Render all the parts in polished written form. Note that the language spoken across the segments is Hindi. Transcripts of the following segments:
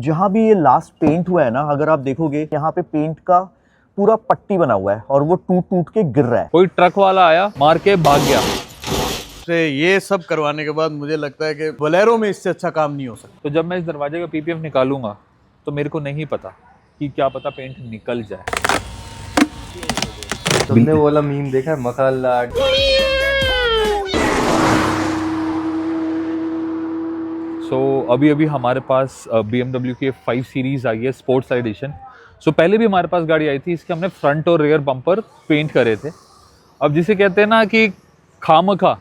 जहाँ भी ये लास्ट पेंट हुआ है ना, अगर आप देखोगे यहाँ पे पेंट का पूरा पट्टी बना हुआ है और वो टूट टूट के गिर रहा है। कोई ट्रक वाला आया, मार के भाग गया। से ये सब करवाने के बाद मुझे लगता है कि बोलेरो में इससे अच्छा काम नहीं हो सकता। तो जब मैं इस दरवाजे का पीपीएफ निकालूंगा तो मेरे को नहीं पता कि क्या पता पेंट निकल जाए। तुमने वो वाला मीम देखा है, मसाला? अभी हमारे पास BMW की 5 सीरीज आई है, स्पोर्ट्स एडिशन। पहले भी हमारे पास गाड़ी आई थी, इसके हमने फ्रंट और रियर बम्पर पेंट करे थे। अब जिसे कहते हैं ना कि खामखा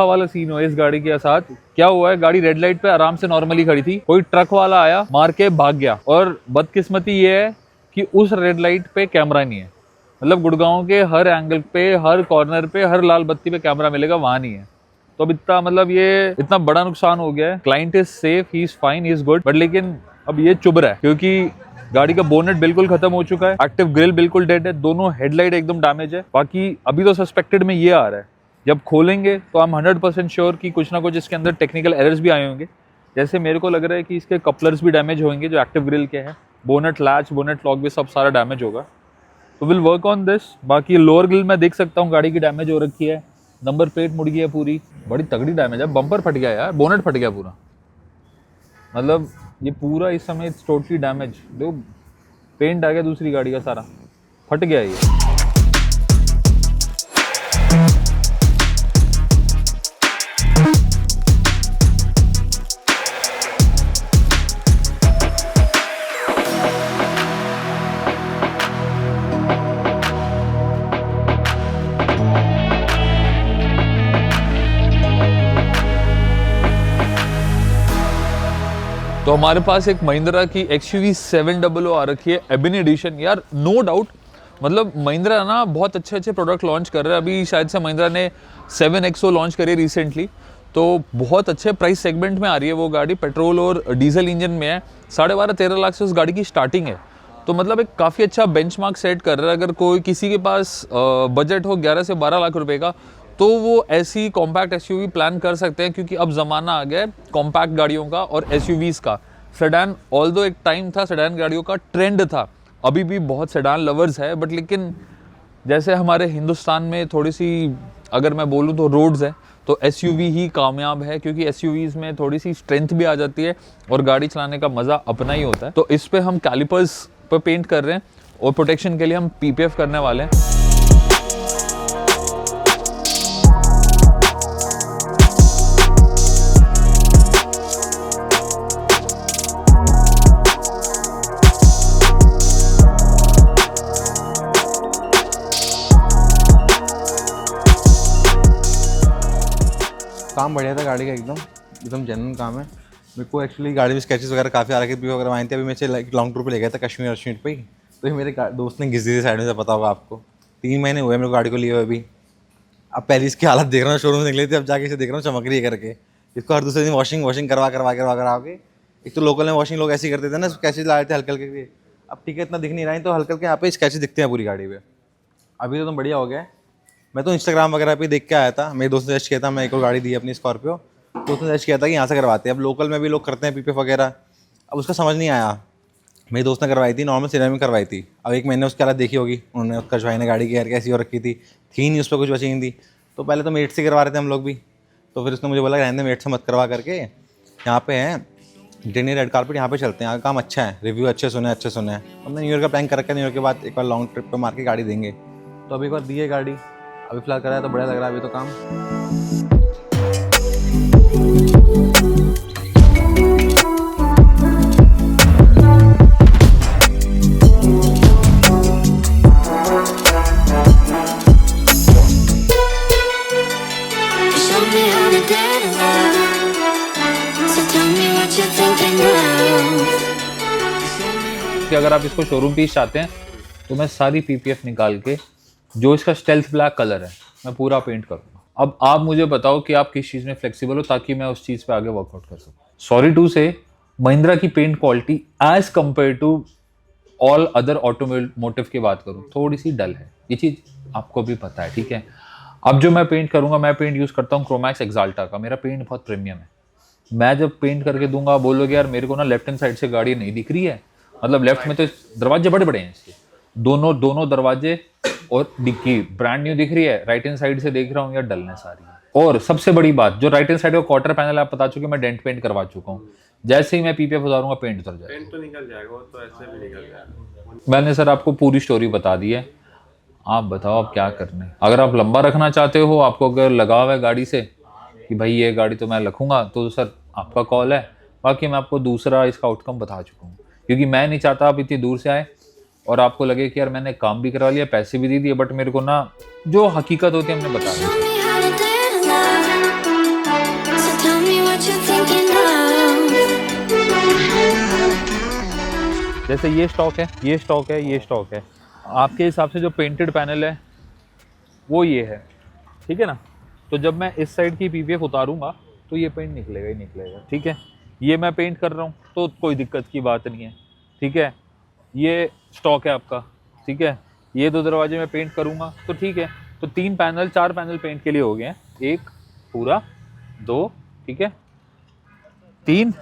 वाला सीन हुआ इस गाड़ी के साथ। क्या हुआ है, गाड़ी रेड लाइट पे आराम से नॉर्मली खड़ी थी, कोई ट्रक वाला आया, मार के भाग गया। और बदकिस्मती ये है कि उस रेड लाइट पे कैमरा नहीं है। मतलब गुड़गांव के हर एंगल पे, हर कॉर्नर पे, हर लाल बत्ती पे कैमरा मिलेगा, वहां नहीं है। तो अब इतना बड़ा नुकसान हो गया है। Client is safe, he is fine, he is good, but लेकिन अब ये चुभ रहा है क्योंकि गाड़ी का बोनेट बिल्कुल खत्म हो चुका है, एक्टिव ग्रिल बिल्कुल डेड है, दोनों हेडलाइट एकदम डैमेज है। बाकी अभी तो सस्पेक्टेड में ये आ रहा है, जब खोलेंगे तो हम 100% श्योर कि कुछ ना कुछ इसके अंदर टेक्निकल एरर्स भी आए होंगे। जैसे मेरे को लग रहा है कि इसके कपलर्स भी डैमेज होंगे जो एक्टिव ग्रिल के हैं, बोनेट लैच, बोनेट लॉक भी सब सारा डैमेज होगा। तो विल वर्क ऑन दिस। बाकी लोअर ग्रिल मैं देख सकता हूँ गाड़ी की डैमेज हो रखी है, नंबर प्लेट मुड़ गई है पूरी, बड़ी तगड़ी डैमेज है। बम्पर फट गया यार, बोनेट फट गया पूरा, मतलब ये पूरा इस समय इट्स टोटली डैमेज। देखो पेंट आ गया दूसरी गाड़ी का, सारा फट गया ये। तो हमारे पास एक महिंद्रा की XUV 700 आ रखी है, एबिन एडिशन। यार नो डाउट, मतलब महिंद्रा ना बहुत अच्छे प्रोडक्ट लॉन्च कर रहा है। अभी शायद से महिंद्रा ने 7XO लॉन्च करी है रिसेंटली, तो बहुत अच्छे प्राइस सेगमेंट में आ रही है वो गाड़ी। पेट्रोल और डीजल इंजन में है, 12.5-13 लाख से उस गाड़ी की स्टार्टिंग है। तो मतलब एक काफ़ी अच्छा बेंचमार्क सेट कर रहा है। अगर कोई किसी के पास बजट हो 11 से 12 लाख रुपए का, तो वो ऐसी कॉम्पैक्ट SUV प्लान कर सकते हैं, क्योंकि अब ज़माना आ गया है कॉम्पैक्ट गाड़ियों का और SUVs का। सेडान ऑल्दो एक टाइम था, सेडान गाड़ियों का ट्रेंड था, अभी भी बहुत सेडान लवर्स है, बट लेकिन जैसे हमारे हिंदुस्तान में थोड़ी सी अगर मैं बोलूँ तो रोड्स है, तो SUV ही कामयाब है, क्योंकि SUVs में थोड़ी सी स्ट्रेंथ भी आ जाती है और गाड़ी चलाने का मज़ा अपना ही होता है। तो इस पे हम कैलिपर्स पर पेंट कर रहे हैं और प्रोटेक्शन के लिए हम PPF करने वाले हैं। काम बढ़िया था गाड़ी का, एकदम जेन्युइन काम है। मेरे को एक्चुअली गाड़ी में स्केचेस वगैरह काफ़ी आ रखे थे, वगैरह आए थे। अभी मैं एक लॉन्ग टूर पे ले गया था कश्मीर पे ही, तो ये मेरे दोस्त ने घिस दी थी साइड में से, पता होगा आपको। 3 महीने हुए मेरे को गाड़ी को लिए हुए अभी। अब पहले इसकी हालत देख रहा हूँ, शोरूम से निकली थी, अब जाके इसे देख रहा हूँ चमक रही है करके। इसको हर दूसरे दिन वॉशिंग करवा के। एक तो लोकल में वॉशिंग लोग ऐसे ही करते थे ना, स्केचेस लाए थे हल्के हल्के। अब ठीक है, इतना दिख नहीं रहा है, तो हल्के हल्के यहाँ पे स्केचेस दिखते हैं पूरी गाड़ी पे। अभी तो बढ़िया हो गया है। मैं तो इंस्टाग्राम वगैरह पे देख के आया था, मेरे दोस्त ने सजेस्ट किया था, मैं एक और गाड़ी दी अपनी स्कॉर्पियो, तो उसने सजेस्ट किया था कि यहाँ से करवाते हैं। अब लोकल में भी लोग करते हैं PPF वगैरह, अब उसका समझ नहीं आया। मेरे दोस्त ने करवाई थी, नॉर्मल सिनेमा में करवाई थी। अब एक महीने उसकी हालत देखी होगी उन्होंने, उसका भाई ने गाड़ी की यार कैसी हो रखी थी नहीं उस पर कुछ बची नहीं थी। तो पहले तो मेट से करवा रहे थे हम लोग भी, तो फिर उसने मुझे बोला रहने मेट से मत करवा करके, यहाँ पे है डिनी रेड कारपेट, यहाँ पे चलते हैं, यहाँ का काम अच्छा है, रिव्यू अच्छे सुने हैं। हमने न्यू ईयर का प्लान कर रखा है, न्यू ईयर के बाद एक बार लॉन्ग ट्रिप पर मार के गाड़ी देंगे। तो अभी एक बार दी है गाड़ी, अभी फिलहाल कराया तो बढ़िया लग रहा है अभी तो काम। कि अगर आप इसको शोरूम पीस चाहते हैं तो मैं सारी PPF निकाल के, जो इसका स्टेल्थ ब्लैक कलर है, मैं पूरा पेंट करूँगा। अब आप मुझे बताओ कि आप किस चीज़ में फ्लेक्सिबल हो, ताकि मैं उस चीज़ पे आगे वर्कआउट कर सकूँ। सॉरी टू से, महिंद्रा की paint quality as compared to all other automotive की बात करूँ, थोड़ी सी डल है। ये चीज़ आपको भी पता है, ठीक है। अब जो मैं पेंट करूँगा, मैं पेंट यूज़ करता हूँ क्रोमैक्स एक्साल्टा का। मेरा पेंट बहुत प्रीमियम है, मैं जब पेंट करके दूंगा बोलोगे यार मेरे को ना लेफ्ट हैंड साइड से गाड़ी नहीं दिख रही है, मतलब लेफ्ट में तो दरवाजे बड़े बड़े हैं इसके, दोनों दरवाजे और डिक्की ब्रांड न्यू दिख रही है, राइट हैंड साइड से देख रहा हूँ यार डलनेस आ रही है। और सबसे बड़ी बात, जो राइट हैंड साइड का क्वार्टर पैनल आप बता चुके, मैं डेंट पेंट करवा चुका हूँ, जैसे ही मैं पीपीएफ उतारूंगा पेंट उतर जाएगा। पेंट तो निकल जाएगा, वो तो ऐसे भी निकल जाएगा। मैंने सर आपको पूरी स्टोरी बता दी है, आप बताओ आप क्या करना है। अगर आप लंबा रखना चाहते हो, आपको अगर लगाव है गाड़ी से कि भाई ये गाड़ी तो मैं रखूंगा, तो सर आपका कॉल है। बाकी मैं आपको दूसरा इसका आउटकम बता चुका हूँ, क्योंकि मैं नहीं चाहता आप इतनी दूर से आए और आपको लगे कि यार मैंने काम भी करवा लिया, पैसे भी दे दिए, बट मेरे को ना जो हकीकत होती है हमने बता दी। Show me how to do it now. So tell me what you're thinking of. जैसे ये स्टॉक है, ये स्टॉक है, ये स्टॉक है, आपके हिसाब से जो पेंटेड पैनल है वो ये है, ठीक है ना। तो जब मैं इस साइड की पीपीएफ उतारूंगा तो ये पेंट निकलेगा ही निकलेगा, ठीक है। ये मैं पेंट कर रहा हूँ तो कोई दिक्कत की बात नहीं है, ठीक है। ये स्टॉक है आपका, ठीक है। ये दो दरवाजे में पेंट करूँगा तो ठीक है। तो 4 पैनल पेंट के लिए हो गए हैं, 1 पूरा, 2, ठीक है, 3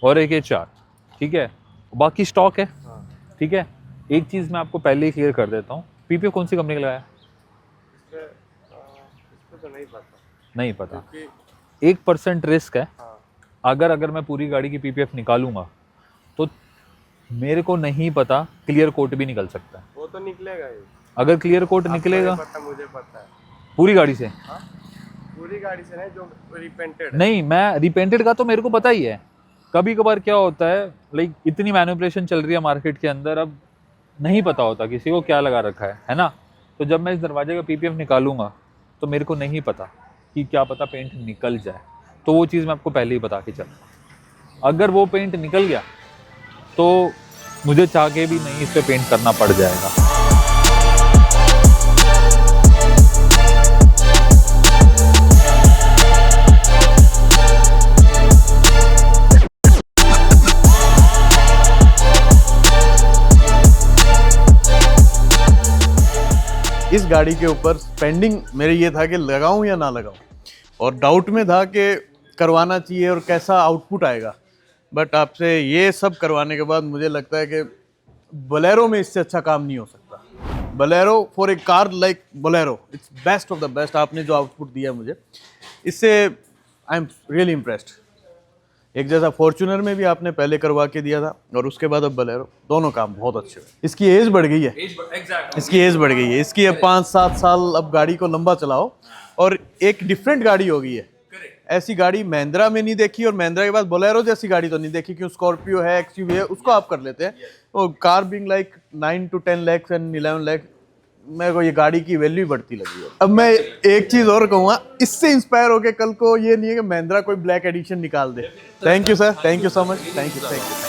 और एक ये 4, ठीक है। बाकी स्टॉक है, ठीक है। एक चीज़ मैं आपको पहले ही क्लियर कर देता हूँ, पीपीएफ कौन सी कंपनी का लगाया? इसको तो नहीं पता, नहीं पता। क्योंकि 1% रिस्क है। हाँ, अगर मैं पूरी गाड़ी की पीपीएफ निकालूंगा तो मेरे को नहीं पता, क्लियर कोट भी निकल सकता है। वो तो निकलेगा ही। अगर क्लियर कोट आपको निकलेगा नहीं पता, मुझे पता है। पूरी गाड़ी से, हाँ, पूरी गाड़ी से नहीं, जो रिपेंटेड है। नहीं मैं रिपेंटेड का तो मेरे को पता ही है। कभी कभार क्या होता है, लाइक इतनी मैनिपुलेशन चल रही है मार्केट के अंदर, अब नहीं पता होता किसी को क्या लगा रखा है ना। तो जब मैं इस दरवाजे का पीपीएफ निकालूंगा तो मेरे को नहीं पता कि क्या पता पेंट निकल जाए, तो वो चीज़ मैं आपको पहले ही बता के चला। अगर वो पेंट निकल गया तो मुझे चाह के भी नहीं इस पे पेंट करना पड़ जाएगा। इस गाड़ी के ऊपर स्पेंडिंग मेरे ये था कि लगाऊं या ना लगाऊं, और डाउट में था कि करवाना चाहिए और कैसा आउटपुट आएगा। बट आपसे ये सब करवाने के बाद मुझे लगता है कि बोलेरो में इससे अच्छा काम नहीं हो सकता। Bolero for a car like Bolero, it's best of the best. आपने जो आउटपुट दिया मुझे, इससे आई एम रियली इम्प्रेस्ड। एक जैसा फॉर्च्यूनर में भी आपने पहले करवा के दिया था और उसके बाद अब बोलेरो, दोनों काम बहुत अच्छे हुए। इसकी एज बढ़ गई है, इसकी एज बढ़ गई है, इसकी अब 5-7 साल अब गाड़ी को लंबा चलाओ और एक डिफरेंट गाड़ी हो गई है। ऐसी गाड़ी महिंद्रा में नहीं देखी, और महिंद्रा के बाद बोलेरो जैसी गाड़ी तो नहीं देखी, क्योंकि स्कॉर्पियो है, एक्सयूवी है, उसको आप कर लेते हैं। तो car being like 9 to 10 lakhs and 11 lakhs, मेरे को ये गाड़ी की वैल्यू बढ़ती लगी है। अब मैं एक चीज़ और कहूँगा, इससे इंस्पायर होके कल को ये नहीं है कि महिंद्रा कोई ब्लैक एडिशन निकाल दे। Thank you sir, thank you so much, thank you, thank you.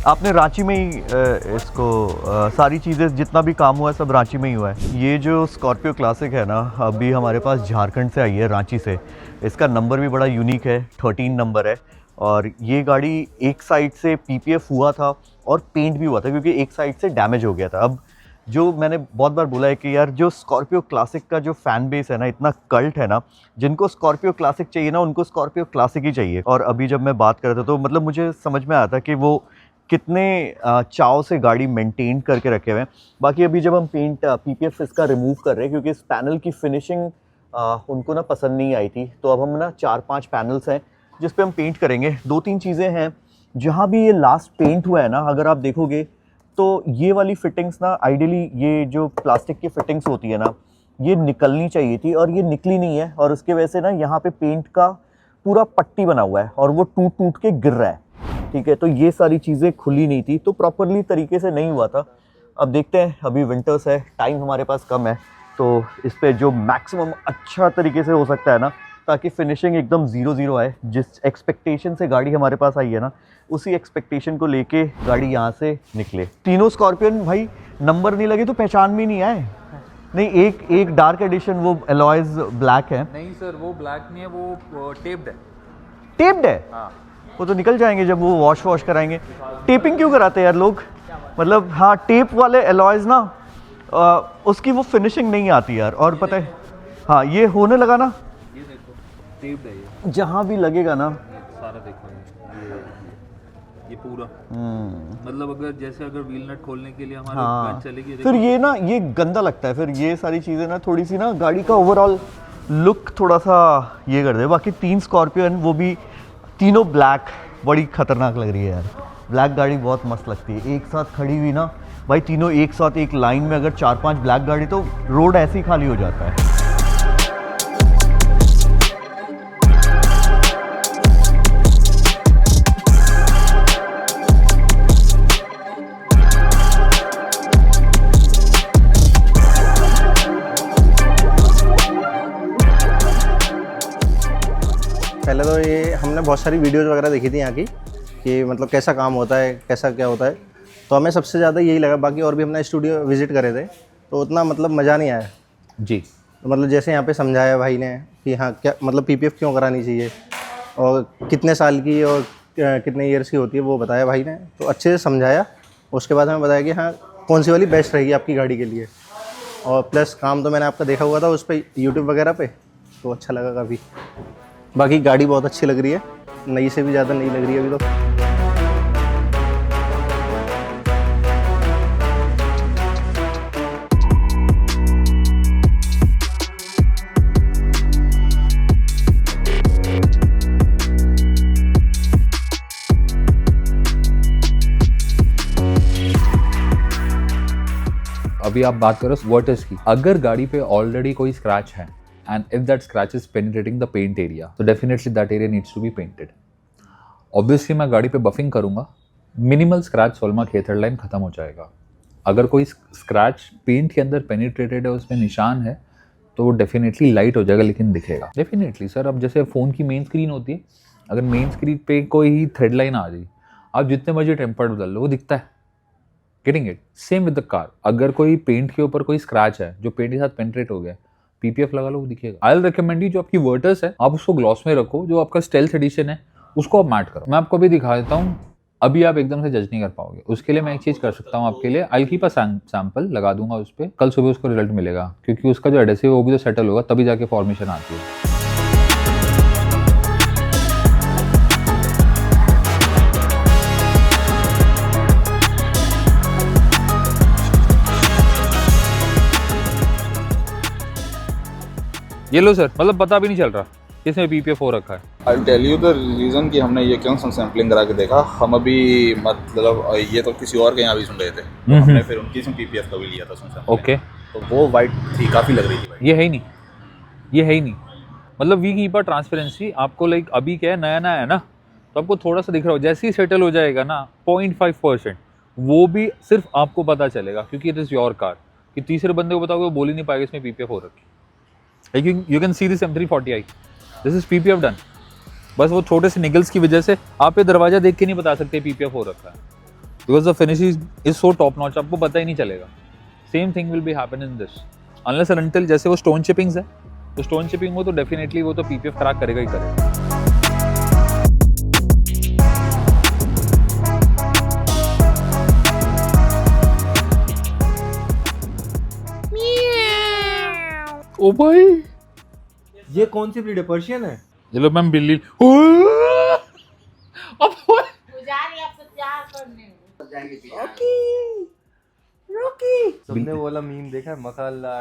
आपने रांची में ही इसको सारी चीज़ें, जितना भी काम हुआ है सब रांची में ही हुआ है। ये जो स्कॉर्पियो क्लासिक है ना, अभी हमारे पास झारखंड से आई है, रांची से। इसका नंबर भी बड़ा यूनिक है, 13 नंबर है। और ये गाड़ी एक साइड से पीपीएफ हुआ था और पेंट भी हुआ था, क्योंकि एक साइड से डैमेज हो गया था। अब जो मैंने बहुत बार बोला है कि यार जो स्कॉर्पियो क्लासिक का जो फ़ैन बेस है ना, इतना कल्ट है ना, जिनको स्कॉर्पियो क्लासिक चाहिए ना, उनको स्कॉर्पियो क्लासिक ही चाहिए। और अभी जब मैं बात कर रहा था तो मतलब मुझे समझ में आता कि वो कितने चाव से गाड़ी मेंटेन करके रखे हुए हैं। बाकी अभी जब हम पेंट पीपीएफ इसका रिमूव कर रहे हैं, क्योंकि इस पैनल की फिनिशिंग उनको ना पसंद नहीं आई थी, तो अब हम ना 4-5 पैनल्स हैं जिस पे हम पेंट करेंगे। 2-3 चीज़ें हैं जहाँ भी ये लास्ट पेंट हुआ है ना, अगर आप देखोगे तो ये वाली फिटिंग्स ना, आइडियली ये जो प्लास्टिक की फिटिंग्स होती है ना, ये निकलनी चाहिए थी और ये निकली नहीं है। और उसके वजह से ना यहाँ पे पेंट का पूरा पट्टी बना हुआ है और वो टूट टूट के गिर रहा है, ठीक है। तो ये सारी चीज़ें खुली नहीं थी, तो प्रॉपरली तरीके से नहीं हुआ था। अब देखते हैं, अभी विंटर्स है, टाइम हमारे पास कम है, तो इस पर जो मैक्सिमम अच्छा तरीके से हो सकता है ना, ताकि फिनिशिंग एकदम 0-0 आए। जिस एक्सपेक्टेशन से गाड़ी हमारे पास आई है ना, उसी एक्सपेक्टेशन को लेके गाड़ी यहाँ से निकले। तीनों स्कॉर्पियन भाई नंबर नहीं लगे तो पहचान में नहीं आए। नहीं, एक डार्क एडिशन वो एलॉयज ब्लैक है। नहीं सर, वो ब्लैक नहीं है, वो टेप्ड है। टेप्ड है? हाँ। वो तो निकल जाएंगे जब वो वॉश कराएंगे। टेपिंग क्यों कराते हैं यार लोग? मतलब हाँ, टेप वाले एलॉयज ना उसकी वो फिनिशिंग नहीं आती यार। और पता है हाँ, ये होने लगा ना, ये देखो टेप्ड है ये, जहाँ भी लगेगा ना सारा देखो ये पूरा। मतलब अगर व्हील नट खोलने के लिए हमारे गन चलेगी, फिर ये ना ये गंदा लगता है। फिर ये सारी चीज़ें ना थोड़ी सी ना गाड़ी का ओवरऑल लुक थोड़ा सा ये कर दे। बाकी 3 स्कॉर्पियन, वो भी तीनों ब्लैक, बड़ी खतरनाक लग रही है यार। ब्लैक गाड़ी बहुत मस्त लगती है। एक साथ खड़ी हुई ना भाई, तीनों एक साथ एक लाइन में, अगर 4-5 ब्लैक गाड़ी तो रोड ऐसे ही खाली हो जाता है। पहले तो ये हमने बहुत सारी वीडियोज़ वगैरह देखी थी यहाँ की, कि मतलब कैसा काम होता है, कैसा क्या होता है, तो हमें सबसे ज़्यादा यही लगा। बाकी और भी हमने स्टूडियो विज़िट करे थे तो उतना मतलब मज़ा नहीं आया जी। तो मतलब जैसे यहाँ पे समझाया भाई ने कि हाँ क्या मतलब पीपीएफ क्यों करानी चाहिए और कितने साल की और कितने ईयर्स की होती है वो बताया भाई ने, तो अच्छे से समझाया। उसके बाद हमें बताया कि हाँ कौन सी वाली बेस्ट रहेगी आपकी गाड़ी के लिए। और प्लस काम तो मैंने आपका देखा हुआ था उस पर यूट्यूब वगैरह पे, तो अच्छा लगा काफ़ी। बाकी गाड़ी बहुत अच्छी लग रही है, नई से भी ज़्यादा नई लग रही है अभी तो। अभी आप बात करो वर्टर्स की। अगर गाड़ी पे ऑलरेडी कोई स्क्रैच है and if that scratch is penetrating the paint area, so definitely that area needs to be painted. Obviously मैं गाड़ी पे बफिंग करूँगा, मिनिमल स्क्रैच सोल्मा खेथर लाइन खत्म हो जाएगा। अगर कोई स्क्रैच पेंट के अंदर पेनिट्रेटेड है, उसमें निशान है, तो वो डेफिनेटली लाइट हो जाएगा लेकिन दिखेगा डेफिनेटली। सर अब जैसे फ़ोन की मेन स्क्रीन होती है, अगर मेन स्क्रीन पे कोई ही थ्रेड लाइन आ जाए, आप जितने मर्जी टेम्पर्ड बदल लो वो दिखता है। Getting it? Same with the car. अगर कोई पेंट के ऊपर कोई स्क्रैच है जो पेंट के साथ पेनिट्रेट हो गया, पीपीएफ लगा लो वो दिखेगा। आई विल रिकमेंड यू, जो आपकी वर्टर्स है आप उसको ग्लॉस में रखो, जो आपका स्टेल्थ एडिशन है उसको आप मैट करो। मैं आपको अभी दिखा देता हूँ, अभी आप एकदम से जज नहीं कर पाओगे। उसके लिए मैं एक चीज़ कर सकता हूँ आपके लिए, I will keep a sample लगा दूंगा उस पर, कल सुबह उसको रिजल्ट मिलेगा, क्योंकि उसका जो एडेसिव है वो भी तो सेटल होगा, तभी जाके फॉर्मेशन आती है। ये लो सर, मतलब पता भी नहीं चल रहा इसमें पीपीएफ हो रखा है। I tell you the reason कि हमने ये क्यों सैम्पलिंग करा के देखा। हम अभी मतलब ये तो किसी और के यहाँ भी सुन रहे थे, तो हमने फिर उनकी सिम पीपीएफ का भी लिया था सुन। ओके, तो वो वाइट थी, काफ़ी लग रही थी भाई। ये है ही नहीं, ये है ही नहीं। मतलब वी कीप अ ट्रांसपेरेंसी। आपको लाइक अभी क्या है, नया नया है ना, तो आपको थोड़ा सा दिख रहा हो, जैसे ही सेटल हो जाएगा ना 0.5%, वो भी सिर्फ आपको पता चलेगा, क्योंकि इट इज़ योर कार। कि तीसरे बंदे को बताओगे वो बोल ही नहीं पाएगा इसमें पीपीएफ हो रखी। You can see this M340i. This is PPF done. बस वो छोटे से निगल्स की वजह से आप ये दरवाजा देख के नहीं बता सकते PPF हो रखा है, because the finish is so top notch, आपको पता ही नहीं चलेगा। Same thing will be happen in this unless and until जैसे वो स्टोन चिपिंग्स है, तो स्टोन चिपिंग हो तो डेफिनेटली वो तो PPF क्रैक करेगा ही करेगा। ओ भाई, ये कौन सी ब्रीड है? पर्शियन है? ये लो मैम बिल्ली। अब सबने बोला मीम देखा है, मकाला